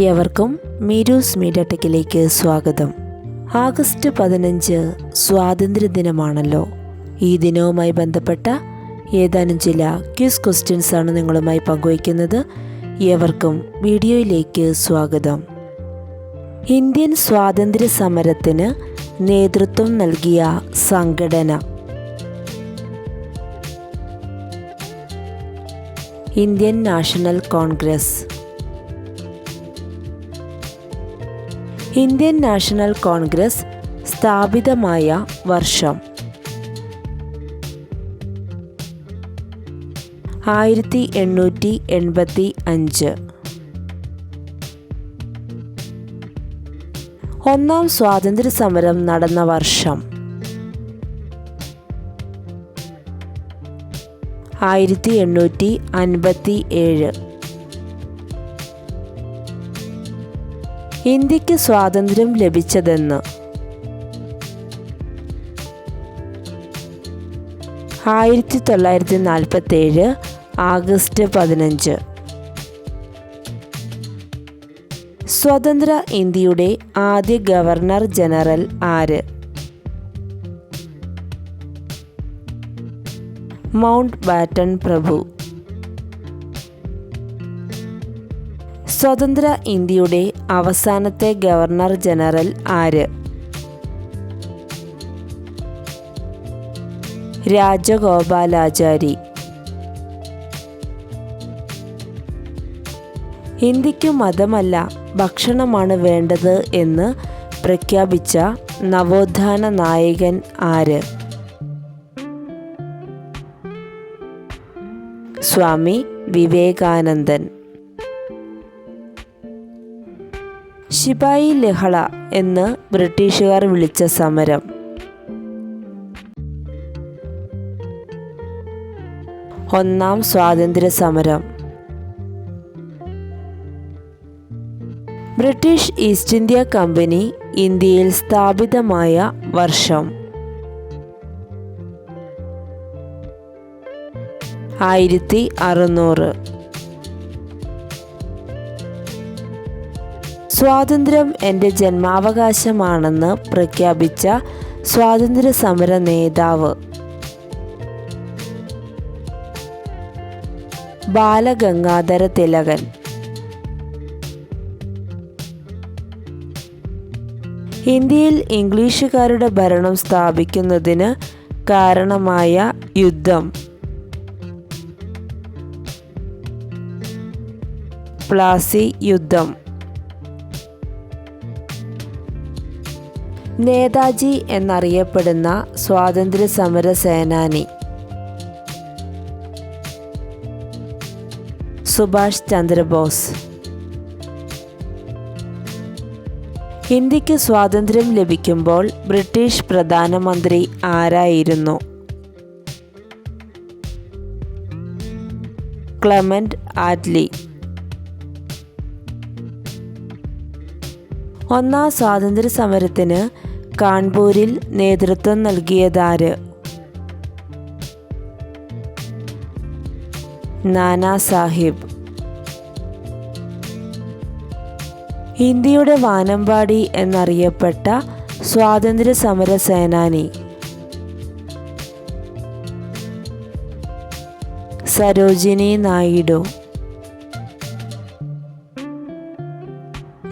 ഏവർക്കും മീരൂസ് മീഡിയ ടെക്കിലേക്ക് സ്വാഗതം. ആഗസ്റ്റ് 15 സ്വാതന്ത്ര്യദിനമാണല്ലോ. ഈ ദിനവുമായി ബന്ധപ്പെട്ട ഏതാനും ചില ക്വിസ് ക്വസ്റ്റ്യൻസ് ആണ് നിങ്ങളുമായി പങ്കുവയ്ക്കുന്നത്. ഏവർക്കും വീഡിയോയിലേക്ക് സ്വാഗതം. ഇന്ത്യൻ സ്വാതന്ത്ര്യ സമരത്തിന് നേതൃത്വം നൽകിയ സംഘടന? Indian national Congress. Indian national Congress സ്ഥാപിതമായ വർഷം? 1885. ഒന്നാം സ്വാതന്ത്ര്യ സമരം നടന്ന വർഷം? 1857. ഇന്ത്യക്ക് സ്വാതന്ത്ര്യം ലഭിച്ചതെന്ന്? 1947 ആഗസ്റ്റ് 15. സ്വതന്ത്ര ഇന്ത്യയുടെ ആദ്യ ഗവർണർ ജനറൽ ആര്? മൗണ്ട് ബാറ്റൺ പ്രഭു. സ്വതന്ത്ര ഇന്ത്യയുടെ അവസാനത്തെ ഗവർണർ ജനറൽ ആര്? രാജഗോപാലാചാരി. ഇന്ത്യക്ക് മതമല്ല ഭക്ഷണമാണ് വേണ്ടത് എന്ന് പ്രഖ്യാപിച്ച നവോത്ഥാന നായകൻ ആര്? സ്വാമി വിവേകാനന്ദൻ. ശിപായി ലഹള എന്ന് ബ്രിട്ടീഷുകാർ വിളിച്ച സമരം? ഒന്നാം സ്വാതന്ത്ര്യ സമരം. ബ്രിട്ടീഷ് ഈസ്റ്റ് ഇന്ത്യ കമ്പനി ഇന്ത്യയിൽ സ്ഥാപിതമായ വർഷം? 1600. സ്വാതന്ത്ര്യം എൻ്റെ ജന്മാവകാശമാണെന്ന് പ്രഖ്യാപിച്ച സ്വാതന്ത്ര്യ സമര നേതാവ്? ബാലഗംഗാധര തിലകൻ. ഇന്ത്യയിൽ ഇംഗ്ലീഷുകാരുടെ ഭരണം സ്ഥാപിക്കുന്നതിന് കാരണമായ യുദ്ധം? പ്ലാസി യുദ്ധം. നേതാജി എന്നറിയപ്പെടുന്ന സ്വാതന്ത്ര്യ സമര സേനാനി? സുഭാഷ് ചന്ദ്രബോസ്. ഇന്ത്യക്ക് സ്വാതന്ത്ര്യം ലഭിക്കുമ്പോൾ ബ്രിട്ടീഷ് പ്രധാനമന്ത്രി ആരായിരുന്നു? Clement Attlee. ഒന്നാം സ്വാതന്ത്ര്യ സമരത്തിന് കാൺപൂരിൽ നേതൃത്വം നൽകിയതാര്? നാനാ സാഹിബ്. ഇന്ത്യയുടെ വാനമ്പാടി എന്നറിയപ്പെട്ട സ്വാതന്ത്ര്യ സമര സേനാനി? സരോജിനി നായിഡു.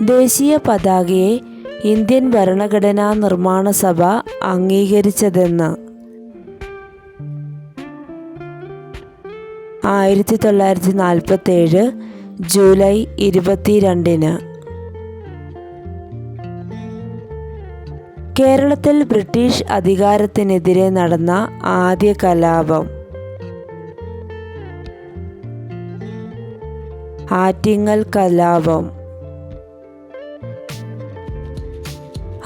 ദേശീയ പതാകയെ ഇന്ത്യൻ ഭരണഘടനാ നിർമ്മാണ സഭ അംഗീകരിച്ചതെന്ന്? 1947 ജൂലൈ 22. കേരളത്തിൽ ബ്രിട്ടീഷ് അധികാരത്തിനെതിരെ നടന്ന ആദ്യ കലാപം? ആറ്റിങ്ങൽ കലാപം.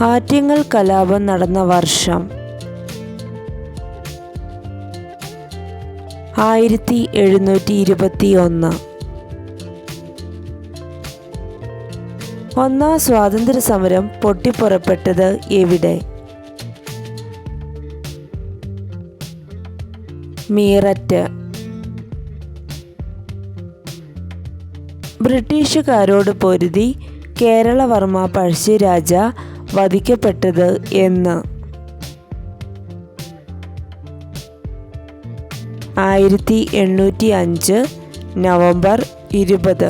ആറ്റിങ്ങൽ കലാപം നടന്ന വർഷം? 1721. ഒന്നാം സ്വാതന്ത്ര്യ സമരം പൊട്ടിപ്പുറപ്പെട്ടത് എവിടെ? മീററ്റ്. ബ്രിട്ടീഷുകാരോട് പൊരുതി കേരളവർമ്മ പഴശ്ശിരാജ വധിക്കപ്പെട്ടത് എന്ന്? 1805 നവംബർ 20.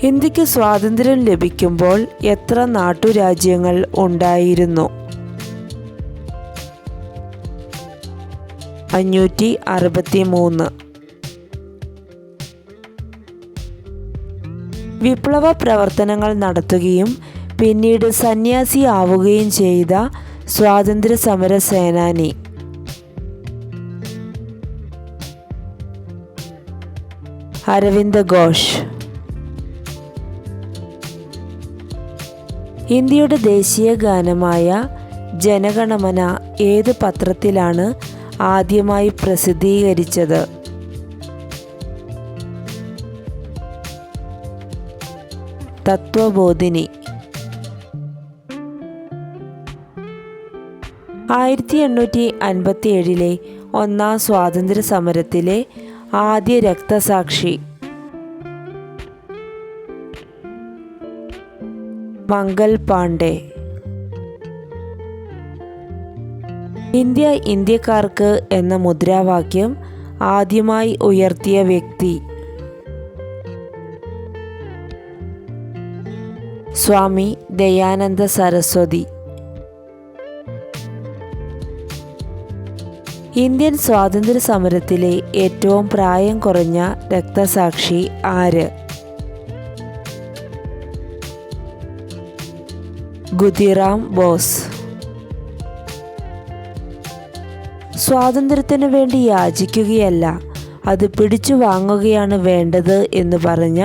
ഇന്ത്യക്ക് സ്വാതന്ത്ര്യം ലഭിക്കുമ്പോൾ എത്ര നാട്ടുരാജ്യങ്ങൾ ഉണ്ടായിരുന്നു? 563. വിപ്ലവ പ്രവർത്തനങ്ങൾ നടത്തുകയും പിന്നീട് സന്യാസിയാവുകയും ചെയ്ത സ്വാതന്ത്ര്യ സമര സേനാനി? അരവിന്ദ് ഘോഷ്. ഇന്ത്യയുടെ ദേശീയ ഗാനമായ ജനഗണമന ഏത് പത്രത്തിലാണ് ആദ്യമായി പ്രസിദ്ധീകരിച്ചത്? തത്വബോധിനി. 1857 ഒന്നാം സ്വാതന്ത്ര്യ സമരത്തിലെ ആദ്യ രക്തസാക്ഷി? മംഗൽ പാണ്ഡെ. ഇന്ത്യ ഇന്ത്യക്കാർക്ക് എന്ന മുദ്രാവാക്യം ആദ്യമായി ഉയർത്തിയ വ്യക്തി? സ്വാമി ദയാനന്ദ സരസ്വതി. ഇന്ത്യൻ സ്വാതന്ത്ര്യ സമരത്തിലെ ഏറ്റവും പ്രായം കുറഞ്ഞ രക്തസാക്ഷി ആര്? ഖുദിറാം ബോസ്. സ്വാതന്ത്ര്യത്തിനു വേണ്ടി യാചിക്കുകയല്ല, അത് പിടിച്ചു വാങ്ങുകയാണ് വേണ്ടത് എന്ന് പറഞ്ഞ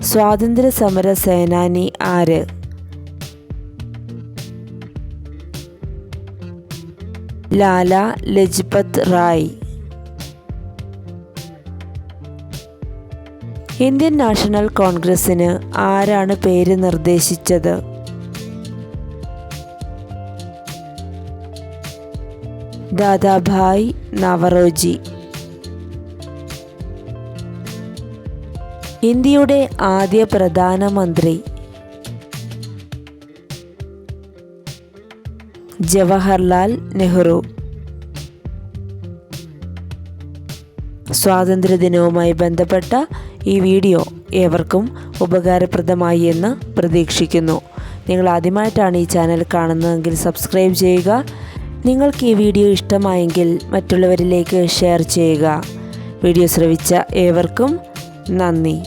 സ്വാതന്ത്ര്യ സമര സേനാനി ആര്? ലാല ലജ്പത് റായ്. ഇന്ത്യൻ നാഷണൽ കോൺഗ്രസിന് ആരാണ് പേര് നിർദ്ദേശിച്ചത്? ദാദാഭായ് നവറോജി. ഇന്ത്യയുടെ ആദ്യ പ്രധാനമന്ത്രി? ജവഹർലാൽ നെഹ്റു. സ്വാതന്ത്ര്യദിനവുമായി ബന്ധപ്പെട്ട ഈ വീഡിയോ ഏവർക്കും ഉപകാരപ്രദമായി എന്ന് പ്രതീക്ഷിക്കുന്നു. നിങ്ങൾ ആദ്യമായിട്ടാണ് ഈ ചാനൽ കാണുന്നതെങ്കിൽ സബ്സ്ക്രൈബ് ചെയ്യുക. നിങ്ങൾക്ക് ഈ വീഡിയോ ഇഷ്ടമായെങ്കിൽ മറ്റുള്ളവരിലേക്ക് ഷെയർ ചെയ്യുക. വീഡിയോ ശ്രവിച്ച ഏവർക്കും നന്ദി.